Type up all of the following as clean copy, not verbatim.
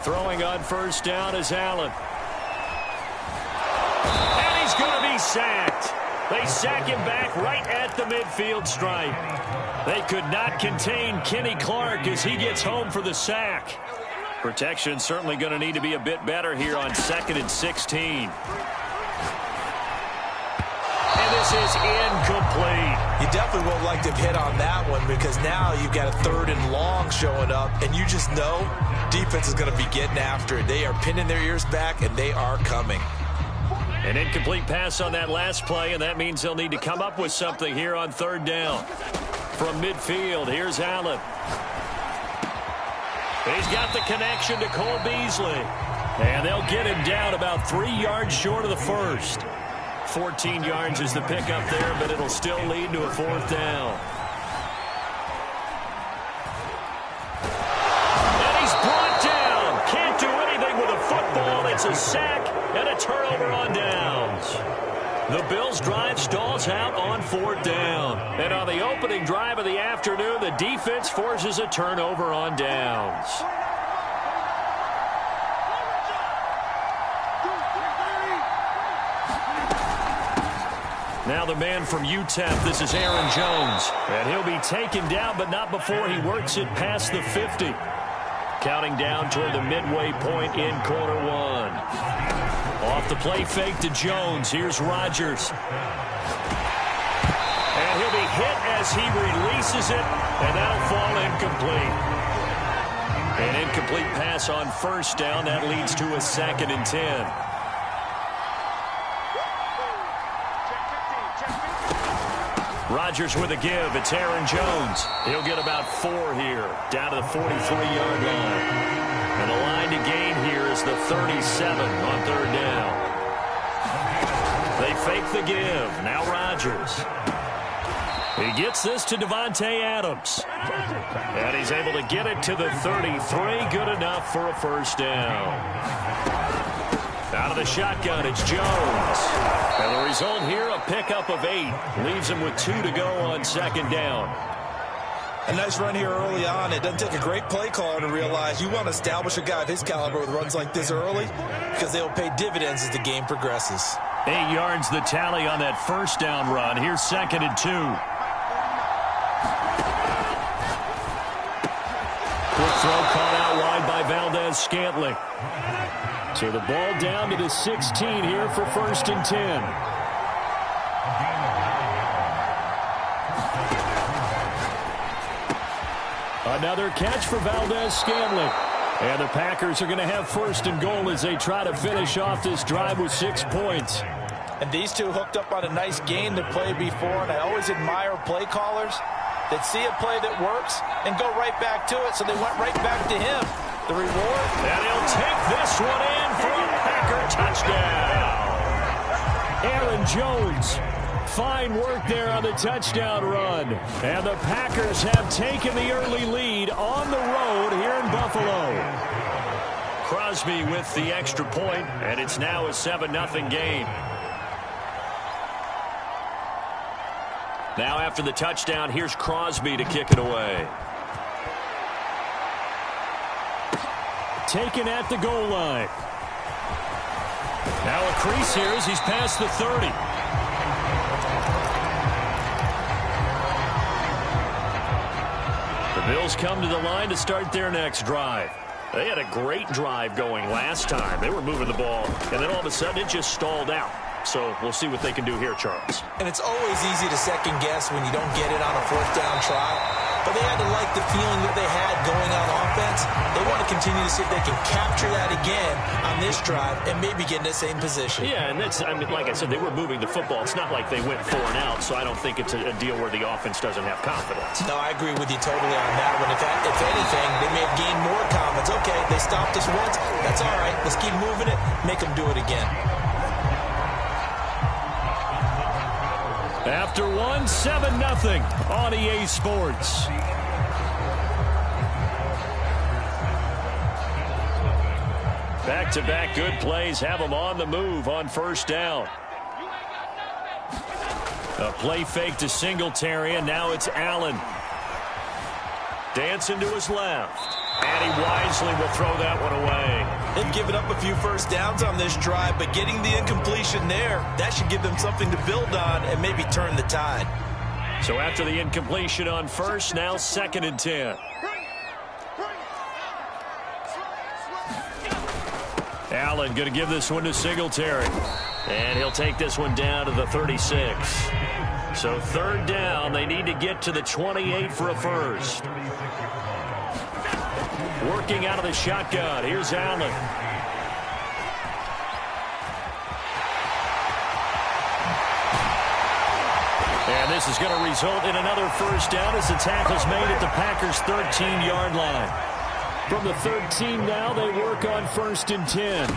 Throwing on first down is Allen. And he's going to be sacked. They sack him back right at the midfield stripe. They could not contain Kenny Clark as he gets home for the sack. Protection certainly going to need to be a bit better here on 2nd and 16. And this is incomplete. You definitely won't like to hit on that one because now you've got a 3rd and long showing up, and you just know defense is going to be getting after it. They are pinning their ears back, and they are coming. An incomplete pass on that last play, and that means they'll need to come up with something here on 3rd down. From midfield, here's Allen. He's got the connection to Cole Beasley. And they'll get him down about 3 yards short of the first. 14 yards is the pickup there, but it'll still lead to a 4th down. And he's brought down. Can't do anything with a football. It's a sack and a turnover on downs. The Bills' drive stalls out on 4th down. And on the opening drive of the afternoon, the defense forces a turnover on downs. Now the man from UTEP, this is Aaron Jones. And he'll be taken down, but not before he works it past the 50. Counting down toward the midway point in quarter 1. Off the play fake to Jones. Here's Rodgers. And he'll be hit as he releases it, and that'll fall incomplete. An incomplete pass on first down. That leads to a 2nd and 10. Rodgers with a give. It's Aaron Jones. He'll get about 4 here, down to the 43-yard line. And the line to gain here is the 37 on 3rd down. They fake the give. Now Rodgers. He gets this to Devontae Adams. And he's able to get it to the 33. Good enough for a 1st down. Out of the shotgun, it's Jones. And the result here, a pickup of 8. Leaves him with 2 to go on 2nd down. A nice run here early on. It doesn't take a great play caller to realize you want to establish a guy of his caliber with runs like this early because they'll pay dividends as the game progresses. 8 yards the tally on that 1st down run. Here's 2nd and 2. Quick throw caught out wide by Valdez-Scantling. So the ball down to the 16 here for 1st and 10. Another catch for Valdez-Scantling. And the Packers are going to have 1st and goal as they try to finish off this drive with 6 points. And these two hooked up on a nice game to play before, and I always admire play callers that see a play that works and go right back to it, so they went right back to him. The reward. And he'll take this one in for a Packer touchdown. Aaron Jones. Fine work there on the touchdown run. And the Packers have taken the early lead on the road here in Buffalo. Crosby with the extra point, and it's now a 7-0 game. Now after the touchdown, here's Crosby to kick it away. Taken at the goal line. Now a crease here as he's past the 30. The Bills come to the line to start their next drive. They had a great drive going last time. They were moving the ball, and then all of a sudden it just stalled out. So we'll see what they can do here, Charles. And it's always easy to second guess when you don't get it on a 4th down try. But they had to like the feeling that they had going on offense. They want to continue to see if they can capture that again on this drive and maybe get in the same position. Yeah, and that's, I mean, like I said, they were moving the football. It's not like they went 4 and out, so I don't think it's a deal where the offense doesn't have confidence. No, I agree with you totally on that one. If anything, they may have gained more confidence. Okay, they stopped us once. That's all right. Let's keep moving it. Make them do it again. After 7-0 on EA Sports. Back-to-back good plays have them on the move on 1st down. A play fake to Singletary, and now it's Allen. Dancing to his left. And he wisely will throw that one away. They've given up a few first downs on this drive, but getting the incompletion there, that should give them something to build on and maybe turn the tide. So after the incompletion on first, now 2nd and 10. Allen going to give this one to Singletary. And he'll take this one down to the 36. So 3rd down, they need to get to the 28 for a first. Working out of the shotgun. Here's Allen. And this is going to result in another first down as the tackle's made at the Packers' 13-yard line. From the 13 now, they work on 1st and 10.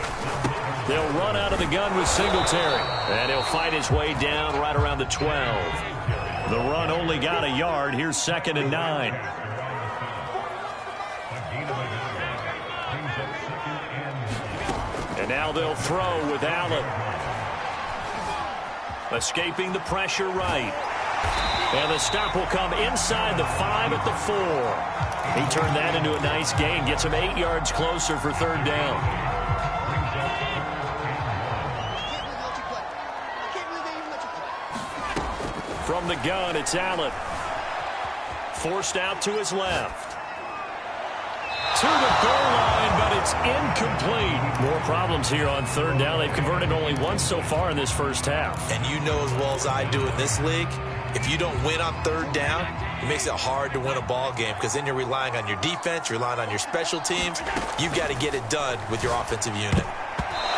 They'll run out of the gun with Singletary. And he'll fight his way down right around the 12. The run only got a yard. Here's 2nd and 9. And now they'll throw with Allen. Escaping the pressure right. And the stop will come inside the 5 at the 4. He turned that into a nice gain. Gets him 8 yards closer for 3rd down. From the gun, it's Allen. Forced out to his left. To the goal line, but it's incomplete. More problems here on 3rd down. They've converted only once so far in this first half. And you know as well as I do in this league, if you don't win on 3rd down, it makes it hard to win a ball game because then you're relying on your defense, you're relying on your special teams. You've got to get it done with your offensive unit.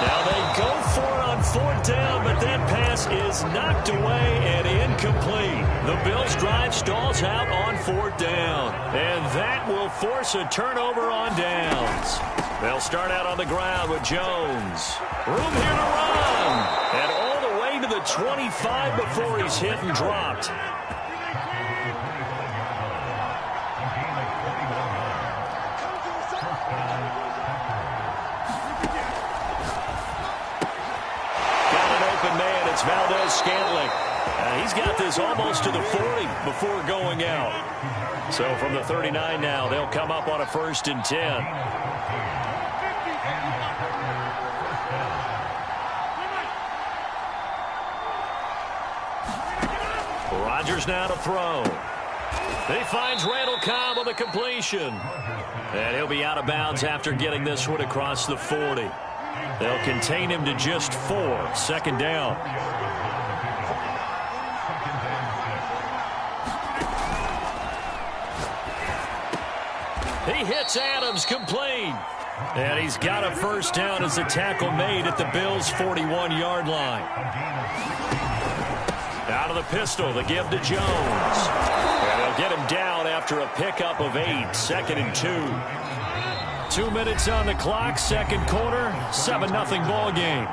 Now they go for it on 4th down, but that pass is knocked away and incomplete. The Bills' drive stalls out on 4th down, and that will force a turnover on downs. They'll start out on the ground with Jones. Room here to run, and all the way to the 25 before he's hit and dropped. Man, it's Valdez-Scantling. He's got this almost to the 40 before going out. So from the 39 now, they'll come up on a 1st and 10. Rodgers now to throw. He finds Randall Cobb on the completion. And he'll be out of bounds after getting this one across the 40. They'll contain him to just 4. 2nd down. He hits Adams, complete. And he's got a 1st down as the tackle made at the Bills' 41-yard line. Out of the pistol, the give to Jones. And they'll get him down after a pickup of 8. 2nd and 2. 2 minutes on the clock, 2nd quarter, 7-0 ball game.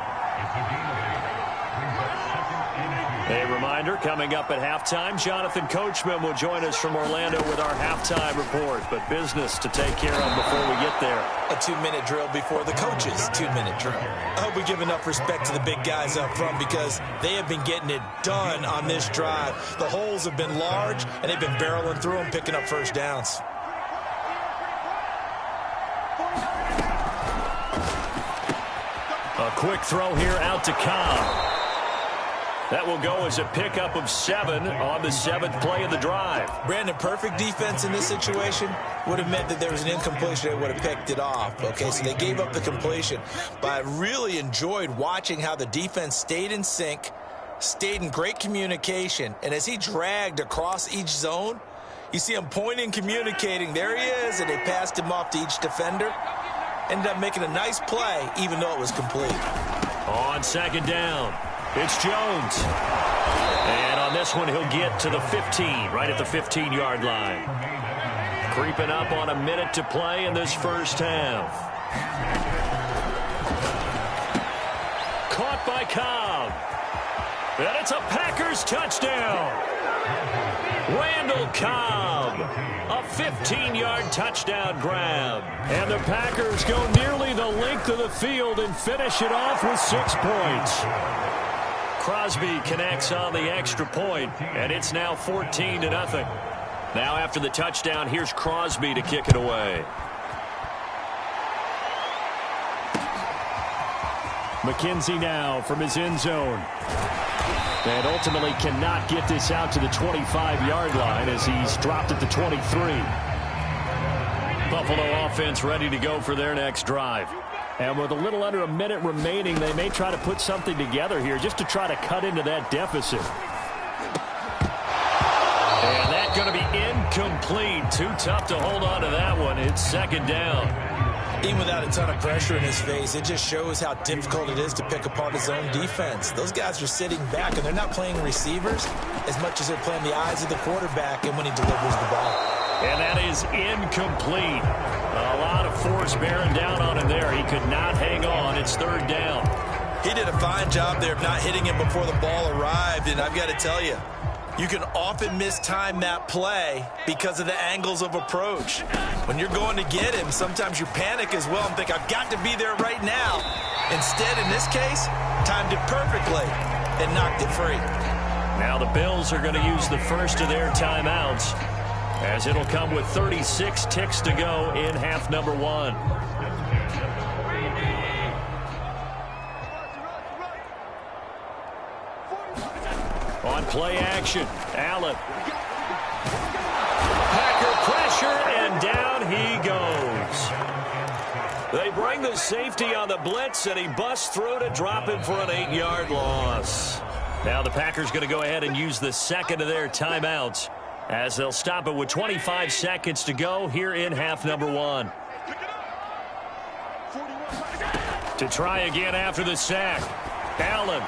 A reminder, coming up at halftime, Jonathan Coachman will join us from Orlando with our halftime report. But business to take care of before we get there. A 2-minute drill before the coaches' 2-minute drill. I hope we give enough respect to the big guys up front because they have been getting it done on this drive. The holes have been large, and they've been barreling through them, picking up first downs. A quick throw here out to Cobb. That will go as a pickup of 7 on the 7th play of the drive. Brandon, perfect defense in this situation would have meant that there was an incompletion. They would have picked it off. Okay, so they gave up the completion. But I really enjoyed watching how the defense stayed in sync, stayed in great communication. And as he dragged across each zone, you see him pointing, communicating. There he is, and they passed him off to each defender. Ended up making a nice play, even though it was complete. On 2nd down, it's Jones. And on this one, he'll get to the 15, right at the 15-yard line. Creeping up on a minute to play in this first half. Caught by Cobb. And it's a Packers touchdown. Randall Cobb, a 15-yard touchdown grab. And the Packers go nearly the length of the field and finish it off with 6 points. Crosby connects on the extra point, and it's now 14-0. Now after the touchdown, here's Crosby to kick it away. McKenzie now from his end zone. And ultimately cannot get this out to the 25-yard line as he's dropped at the 23. Buffalo offense ready to go for their next drive. And with a little under a minute remaining, they may try to put something together here just to try to cut into that deficit. And that's going to be incomplete. Too tough to hold on to that one. It's second down. Even without a ton of pressure in his face, it just shows how difficult it is to pick apart his own defense. Those guys are sitting back, and they're not playing receivers as much as they're playing the eyes of the quarterback and when he delivers the ball. And that is incomplete. A lot of force bearing down on him there. He could not hang on. It's third down. He did a fine job there of not hitting him before the ball arrived, and I've got to tell you, you can often mistime that play because of the angles of approach. When you're going to get him, sometimes you panic as well and think, I've got to be there right now. Instead, in this case, timed it perfectly and knocked it free. Now the Bills are going to use the first of their timeouts, as it'll come with 36 ticks to go in half number one. On play action, Allen. Packer pressure, and down he goes. They bring the safety on the blitz, and he busts through to drop him for an 8-yard loss. Now the Packers going to go ahead and use the second of their timeouts, as they'll stop it with 25 seconds to go here in half number one. To try again after the sack, Allen.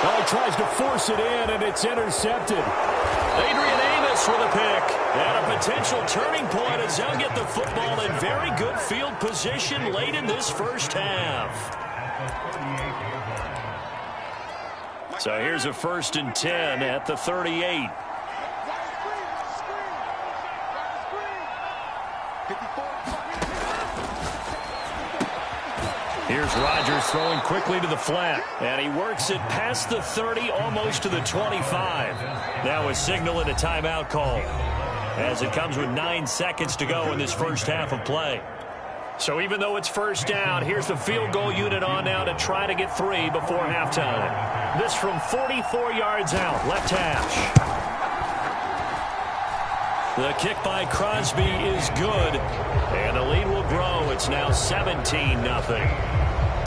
Oh, he tries to force it in, and it's intercepted. Adrian Amos with a pick. And a potential turning point as they'll get the football in very good field position late in this first half. So here's a 1st and 10 at the 38. Here's Rodgers throwing quickly to the flat, and he works it past the 30, almost to the 25. Now a signal and a timeout call, as it comes with 9 seconds to go in this first half of play. So even though it's first down, here's the field goal unit on now to try to get 3 before halftime. This from 44 yards out, left hash. The kick by Crosby is good, and the lead will grow. It's now 17-0.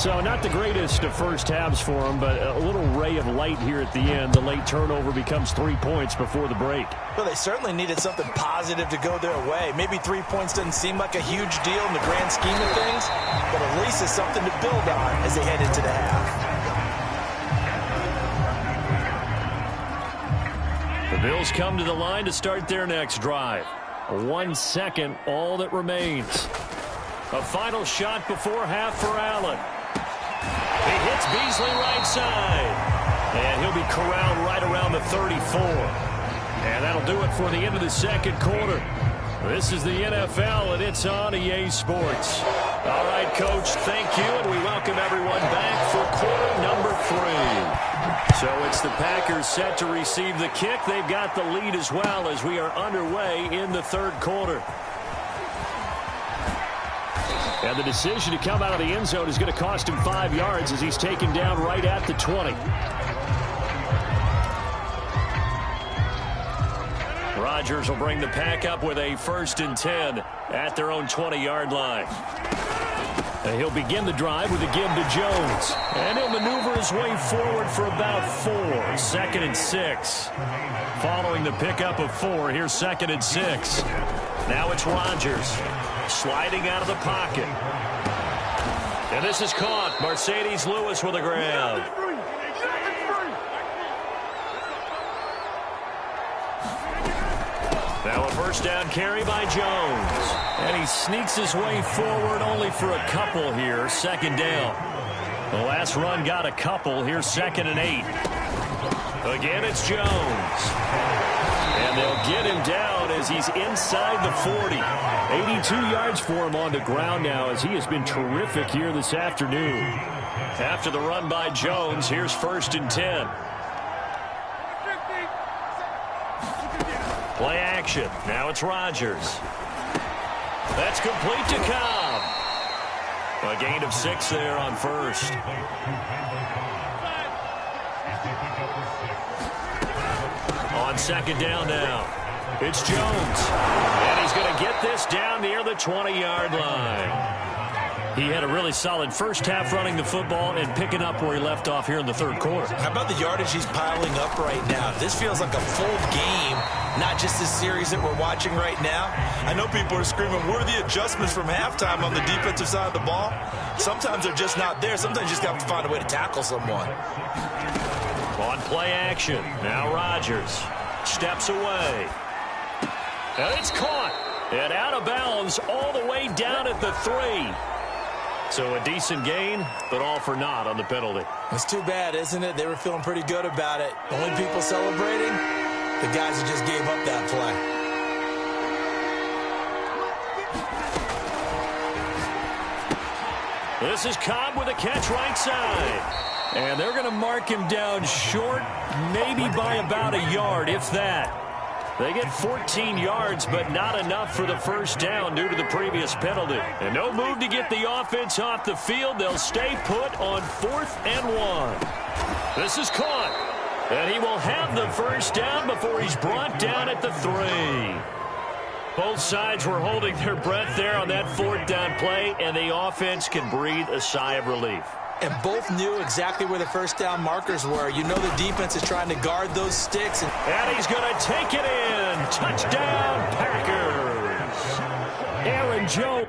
So not the greatest of first halves for him, but a little ray of light here at the end. The late turnover becomes 3 points before the break. Well, they certainly needed something positive to go their way. Maybe 3 points doesn't seem like a huge deal in the grand scheme of things, but at least it's something to build on as they head into the half. The Bills come to the line to start their next drive. 1 second, all that remains. A final shot before half for Allen. He hits Beasley right side. And he'll be corralled right around the 34. And that'll do it for the end of the second quarter. This is the NFL, and it's on EA Sports. All right, Coach, thank you, and we welcome everyone back for quarter number 3. So it's the Packers set to receive the kick. They've got the lead as well as we are underway in the third quarter. And the decision to come out of the end zone is going to cost him 5 yards as he's taken down right at the 20. Rodgers will bring the Pack up with a 1st and 10 at their own 20-yard line. And he'll begin the drive with a give to Jones. And he'll maneuver his way forward for about 4. 2nd and 6. Following the pickup of 4, here's 2nd and 6. Now it's Rodgers sliding out of the pocket. And this is caught. Mercedes Lewis with a grab. Now a first down carry by Jones. And he sneaks his way forward only for a couple here. 2nd down. The last run got a couple. Here's 2nd and 8. Again, it's Jones. And they'll get him down as he's inside the 40. 82 yards for him on the ground now as he has been terrific here this afternoon. After the run by Jones, here's 1st and 10. Play action. Now it's Rodgers. That's complete to Cobb. A gain of 6 there on first. On second down now, it's Jones. And he's going to get this down near the 20-yard line. He had a really solid first half running the football and picking up where he left off here in the third quarter. How about the yardage he's piling up right now? This feels like a full game, not just this series that we're watching right now. I know people are screaming, where are the adjustments from halftime on the defensive side of the ball? Sometimes they're just not there. Sometimes you just got to find a way to tackle someone. On play action, now Rodgers steps away. And it's caught and out of bounds all the way down at the 3. So a decent gain, but all for naught on the penalty. It's too bad, isn't it? They were feeling pretty good about it. Only people celebrating, the guys who just gave up that play. This is Cobb with a catch right side. And they're going to mark him down short, maybe by about a yard, if that. They get 14 yards, but not enough for the first down due to the previous penalty. And no move to get the offense off the field. They'll stay put on 4th and 1. This is caught. And he will have the first down before he's brought down at the 3. Both sides were holding their breath there on that 4th down play, and the offense can breathe a sigh of relief. And both knew exactly where the first down markers were. You know the defense is trying to guard those sticks. And he's going to take it in. Touchdown, Packers. Aaron Jones.